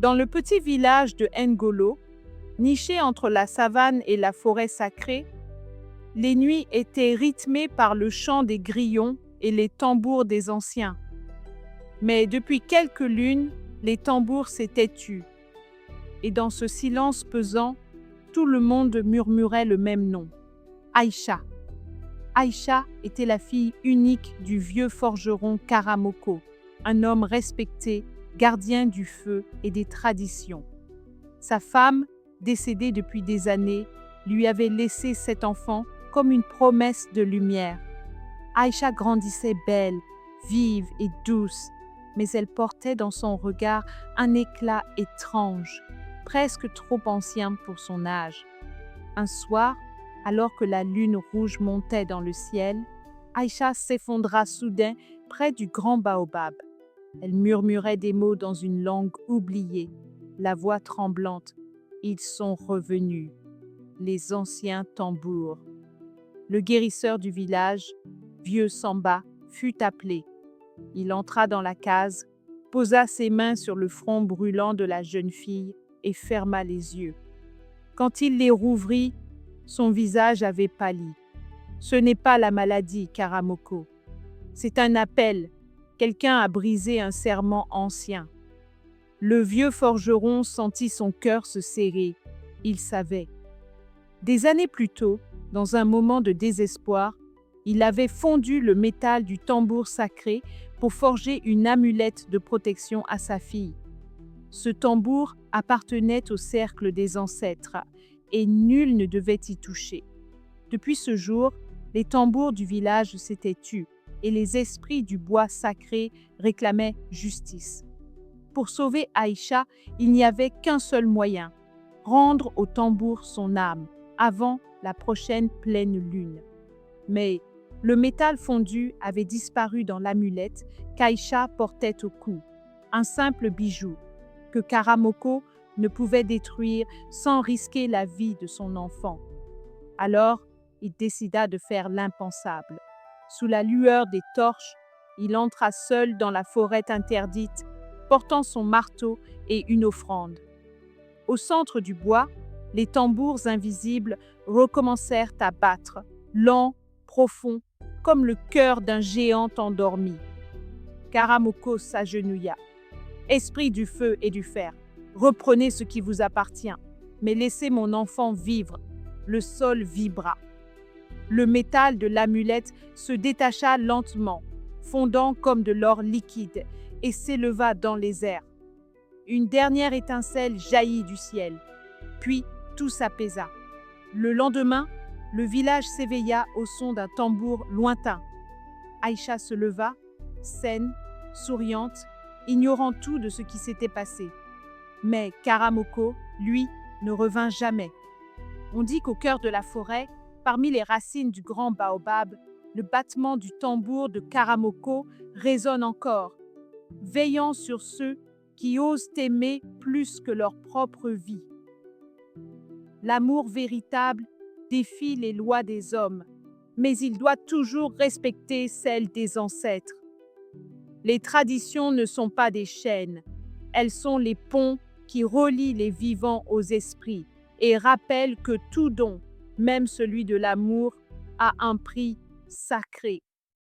Dans le petit village de Ngolo, niché entre la savane et la forêt sacrée, les nuits étaient rythmées par le chant des grillons et les tambours des anciens. Mais depuis quelques lunes, les tambours s'étaient tus. Et dans ce silence pesant, tout le monde murmurait le même nom, Aïcha. Aïcha était la fille unique du vieux forgeron Karamoko, un homme respecté, gardien du feu et des traditions. Sa femme, décédée depuis des années, lui avait laissé cet enfant comme une promesse de lumière. Aïcha grandissait belle, vive et douce, mais elle portait dans son regard un éclat étrange, presque trop ancien pour son âge. Un soir, alors que la lune rouge montait dans le ciel, Aïcha s'effondra soudain près du grand baobab. Elle murmurait des mots dans une langue oubliée, la voix tremblante. Ils sont revenus, les anciens tambours. Le guérisseur du village, vieux Samba, fut appelé. Il entra dans la case, posa ses mains sur le front brûlant de la jeune fille et ferma les yeux. Quand il les rouvrit, son visage avait pâli. Ce n'est pas la maladie, Karamoko. C'est un appel. Quelqu'un a brisé un serment ancien. Le vieux forgeron sentit son cœur se serrer. Il savait. Des années plus tôt, dans un moment de désespoir, il avait fondu le métal du tambour sacré pour forger une amulette de protection à sa fille. Ce tambour appartenait au cercle des ancêtres et nul ne devait y toucher. Depuis ce jour, les tambours du village s'étaient tus et les esprits du bois sacré réclamaient justice. Pour sauver Aïcha, il n'y avait qu'un seul moyen, rendre au tambour son âme avant la prochaine pleine lune. Mais le métal fondu avait disparu dans l'amulette qu'Aïcha portait au cou, un simple bijou que Karamoko ne pouvait détruire sans risquer la vie de son enfant. Alors, il décida de faire l'impensable. Sous la lueur des torches, il entra seul dans la forêt interdite, portant son marteau et une offrande. Au centre du bois, les tambours invisibles recommencèrent à battre, lents, profonds, comme le cœur d'un géant endormi. Karamoko s'agenouilla. « Esprit du feu et du fer, reprenez ce qui vous appartient, mais laissez mon enfant vivre. » Le sol vibra. Le métal de l'amulette se détacha lentement, fondant comme de l'or liquide, et s'éleva dans les airs. Une dernière étincelle jaillit du ciel, puis tout s'apaisa. Le lendemain, le village s'éveilla au son d'un tambour lointain. Aïcha se leva, saine, souriante, ignorant tout de ce qui s'était passé. Mais Karamoko, lui, ne revint jamais. On dit qu'au cœur de la forêt, parmi les racines du grand baobab, le battement du tambour de Karamoko résonne encore, veillant sur ceux qui osent aimer plus que leur propre vie. L'amour véritable défie les lois des hommes, mais il doit toujours respecter celles des ancêtres. Les traditions ne sont pas des chaînes, elles sont les ponts qui relient les vivants aux esprits et rappellent que tout don, même celui de l'amour, a un prix sacré.